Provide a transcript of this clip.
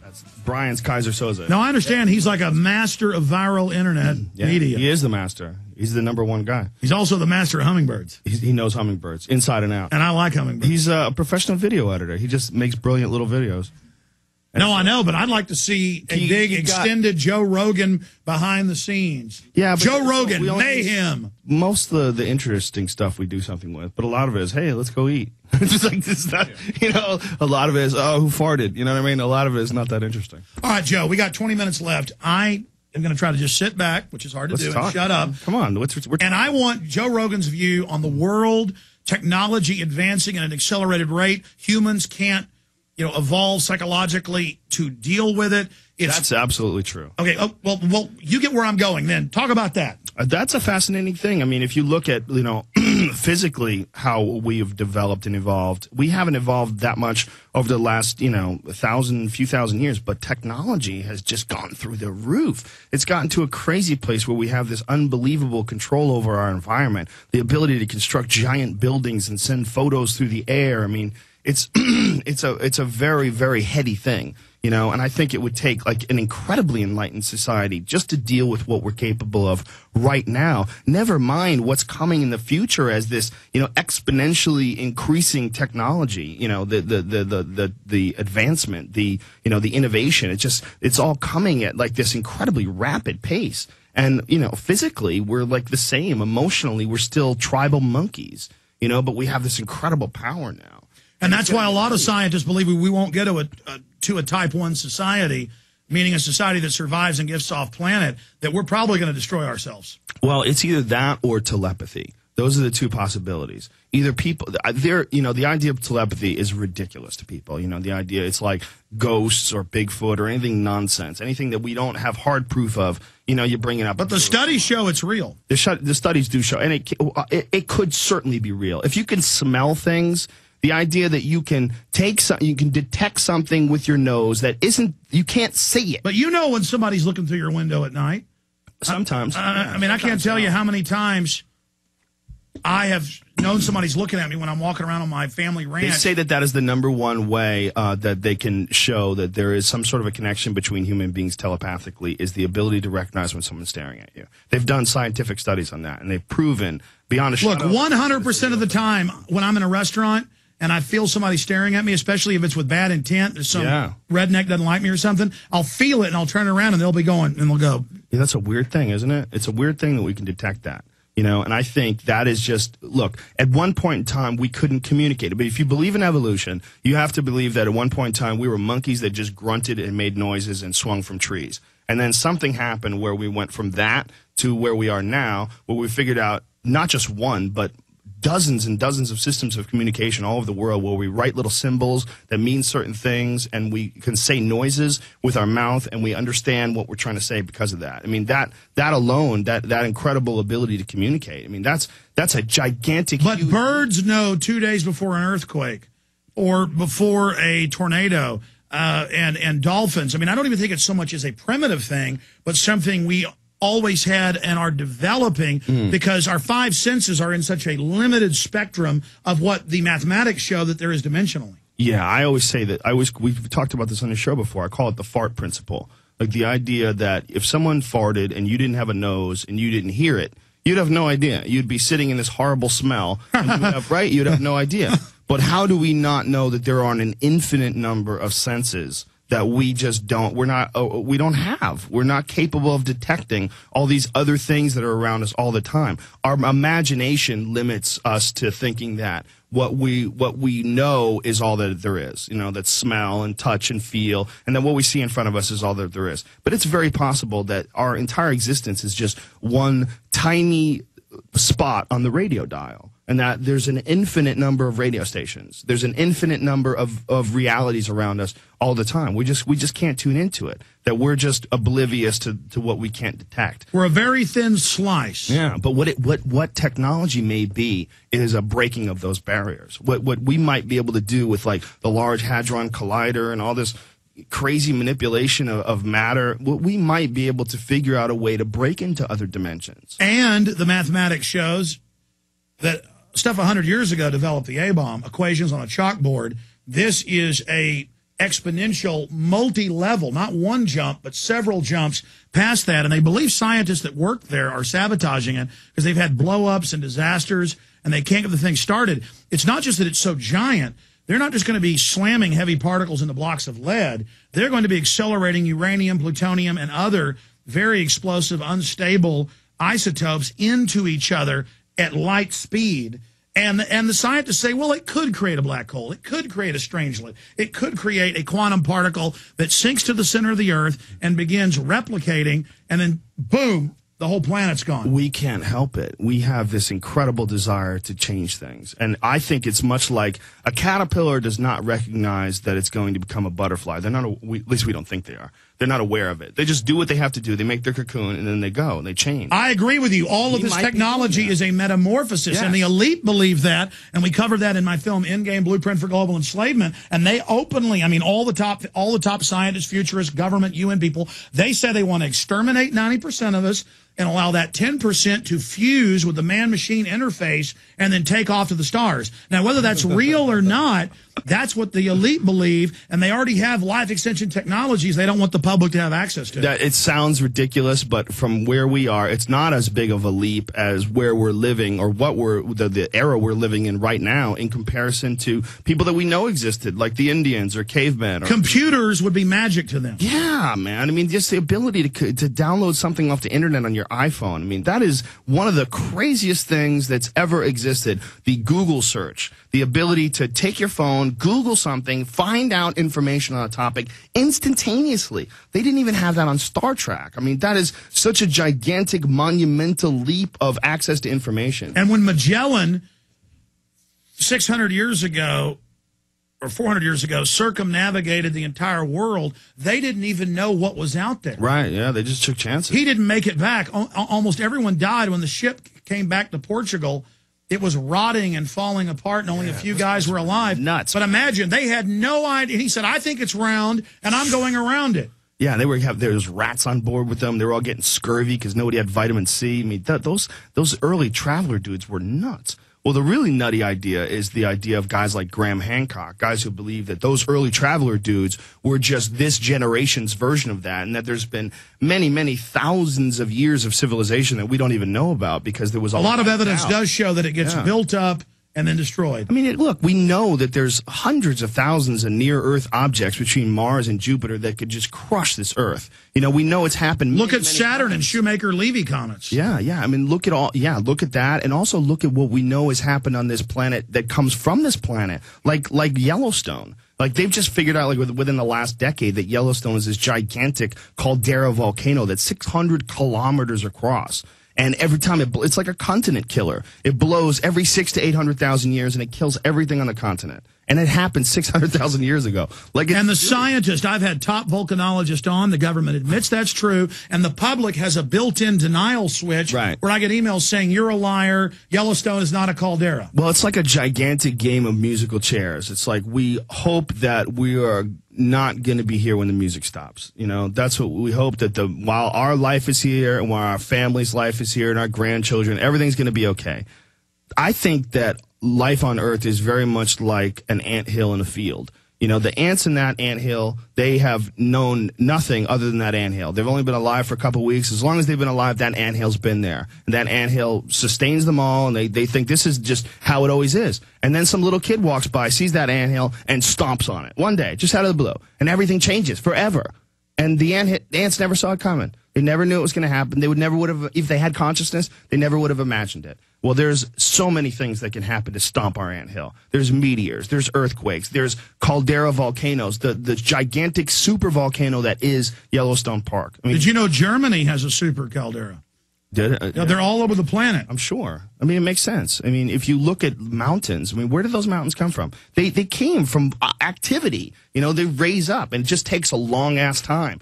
That's Brian's Kaiser Soze. No, I understand. He's like a master of viral internet media. He is the master. He's the #1 guy. He's also the master of hummingbirds. He knows hummingbirds inside and out. And I like hummingbirds. He's a professional video editor. He just makes brilliant little videos. No, I know, but I'd like to see a big extended Joe Rogan behind the scenes. Yeah, Joe Rogan, mayhem. Most of the interesting stuff we do something with, but a lot of it is, hey, let's go eat. Just like this, not, you know, a lot of it is, oh, who farted? You know what I mean? A lot of it is not that interesting. All right, Joe, we got 20 minutes left. I am going to try to just sit back, which is hard to do, and shut up. Come on. And I want Joe Rogan's view on the world, technology advancing at an accelerated rate. Humans can't, evolve psychologically to deal with it. That's absolutely true. Okay, well, you get where I'm going then. Talk about that. That's a fascinating thing. I mean, if you look at, physically how we have developed and evolved, we haven't evolved that much over the last, few thousand years, but technology has just gone through the roof. It's gotten to a crazy place where we have this unbelievable control over our environment, the ability to construct giant buildings and send photos through the air. I mean, it's a very, very heady thing, and I think it would take like an incredibly enlightened society just to deal with what we're capable of right now. Never mind what's coming in the future as this, exponentially increasing technology, the advancement, the innovation. It's all coming at like this incredibly rapid pace. And, physically we're like the same. Emotionally, we're still tribal monkeys, but we have this incredible power now. And that's why a lot of scientists believe we won't get to a type 1 society, meaning a society that survives and gets off planet, that we're probably going to destroy ourselves. Well, it's either that or telepathy. Those are the two possibilities. Either people, the idea of telepathy is ridiculous to people. The idea it's like ghosts or Bigfoot or anything nonsense, anything that we don't have hard proof of. You bring it up. But the studies show it's real. The studies do show, and it could certainly be real. If you can smell things. The idea that you can you can detect something with your nose that you can't see it. But when somebody's looking through your window at night. Sometimes. I can't tell you how many times I have known somebody's looking at me when I'm walking around on my family ranch. They say that is the #1 way that they can show that there is some sort of a connection between human beings telepathically is the ability to recognize when someone's staring at you. They've done scientific studies on that, and they've proven beyond a shadow. Look, 100% of the time when I'm in a restaurant, and I feel somebody staring at me, especially if it's with bad intent, there's some redneck doesn't like me or something, I'll feel it and I'll turn around and they'll be going and they'll go. Yeah, that's a weird thing, isn't it? It's a weird thing that we can detect that, and I think that is just, look, at one point in time we couldn't communicate. But if you believe in evolution, you have to believe that at one point in time we were monkeys that just grunted and made noises and swung from trees. And then something happened where we went from that to where we are now, where we figured out not just one, but dozens and dozens of systems of communication all over the world where we write little symbols that mean certain things and we can say noises with our mouth and we understand what we're trying to say because of that. I mean, that alone, that incredible ability to communicate, I mean, that's a gigantic... But birds know 2 days before an earthquake or before a tornado, and dolphins. I mean, I don't even think it's so much as a primitive thing, but something we always had and are developing because our 5 senses are in such a limited spectrum of what the mathematics show that there is dimensionally. Yeah, I always say that. We've talked about this on the show before. I call it the fart principle. Like the idea that if someone farted and you didn't have a nose and you didn't hear it, you'd have no idea. You'd be sitting in this horrible smell, and you'd have no idea. But how do we not know that there are an infinite number of senses that we just don't, we're not capable of detecting all these other things that are around us all the time. Our imagination limits us to thinking that what we know is all that there is, that smell and touch and feel, and that what we see in front of us is all that there is. But it's very possible that our entire existence is just one tiny spot on the radio dial. And that there's an infinite number of radio stations. There's an infinite number of realities around us all the time. We just can't tune into it. That we're just oblivious to what we can't detect. We're a very thin slice. Yeah, but what technology may be is a breaking of those barriers. What we might be able to do with like the Large Hadron Collider and all this crazy manipulation of matter, we might be able to figure out a way to break into other dimensions. And the mathematics shows that stuff 100 years ago developed the A-bomb, equations on a chalkboard. This is a exponential, multi-level, not one jump, but several jumps past that. And they believe scientists that work there are sabotaging it because they've had blow-ups and disasters, and they can't get the thing started. It's not just that it's so giant. They're not just going to be slamming heavy particles into blocks of lead. They're going to be accelerating uranium, plutonium, and other very explosive, unstable isotopes into each other at light speed. And the scientists say, well, it could create a black hole. It could create a strangelet. It could create a quantum particle that sinks to the center of the Earth and begins replicating, and then, boom, the whole planet's gone. We can't help it. We have this incredible desire to change things. And I think it's much like a caterpillar does not recognize that it's going to become a butterfly. They're not, at least we don't think they are. They're not aware of it. They just do what they have to do. They make their cocoon, and then they go, and they change. I agree with you. All of this technology is a metamorphosis, yes. And the elite believe that, and we covered that in my film, Endgame Blueprint for Global Enslavement, and they openly, I mean, all the top scientists, futurists, government, UN people, they say they want to exterminate 90% of us and allow that 10% to fuse with the man-machine interface and then take off to the stars. Now, whether that's real or not, that's what the elite believe, and they already have life extension technologies they don't want the public to have access to. It sounds ridiculous, but from where we are, it's not as big of a leap as where we're living or what the era we're living in right now in comparison to people that we know existed, like the Indians or cavemen. Computers would be magic to them. Yeah, man. I mean, just the ability to download something off the internet on your iPhone. I mean, that is one of the craziest things that's ever existed. The Google search, the ability to take your phone, Google something, find out information on a topic instantaneously. They didn't even have that on Star Trek. I mean, that is such a gigantic, monumental leap of access to information. And when Magellan, 600 years ago, or 400 years ago, circumnavigated the entire world, they didn't even know what was out there. Right, yeah, they just took chances. He didn't make it back. Almost everyone died when the ship came back to Portugal. It was rotting and falling apart, and only a few guys were alive. Nuts. But imagine, they had no idea. He said, I think it's round, and I'm going around it. Yeah, there was rats on board with them. They were all getting scurvy because nobody had vitamin C. I mean, those early traveler dudes were nuts. Well, the really nutty idea is the idea of guys like Graham Hancock, guys who believe that those early traveler dudes were just this generation's version of that, and that there's been many, many thousands of years of civilization that we don't even know about because there was a lot of evidence does show that it gets built up and then destroyed. I mean, look, we know that there's hundreds of thousands of near-Earth objects between Mars and Jupiter that could just crush this Earth. You know, we know it's happened. Look at Saturn and Shoemaker-Levy comets. Yeah. I mean, look at that, and also look at what we know has happened on this planet that comes from this planet, like Yellowstone. Like, they've just figured out, like, within the last decade that Yellowstone is this gigantic caldera volcano that's 600 kilometers across. And every time it's like a continent killer. It blows every 600,000 to 800,000 years, and it kills everything on the continent. And it happened 600,000 years ago. And the scientist, I've had top volcanologists on. The government admits that's true. And the public has a built-in denial switch where I get emails saying, you're a liar. Yellowstone is not a caldera. Well, it's like a gigantic game of musical chairs. It's like we hope that we are not going to be here when the music stops. You know, that's what we hope, that while our life is here and while our family's life is here and our grandchildren, everything's going to be okay. I think that life on Earth is very much like an anthill in a field. You know, the ants in that anthill, they have known nothing other than that anthill. They've only been alive for a couple of weeks. As long as they've been alive, that anthill's been there. And that anthill sustains them all, and they think this is just how it always is. And then some little kid walks by, sees that anthill, and stomps on it one day, just out of the blue. And everything changes forever. And the ants never saw it coming. They never knew it was going to happen. They would have, if they had consciousness, they never would have imagined it. Well, there's so many things that can happen to stomp our anthill. There's meteors, there's earthquakes, there's caldera volcanoes, the gigantic super volcano that is Yellowstone Park. I mean, did you know Germany has a super caldera? They're all over the planet. I'm sure. I mean, it makes sense. I mean, if you look at mountains, I mean, where did those mountains come from? They came from activity. You know, they raise up, and it just takes a long-ass time.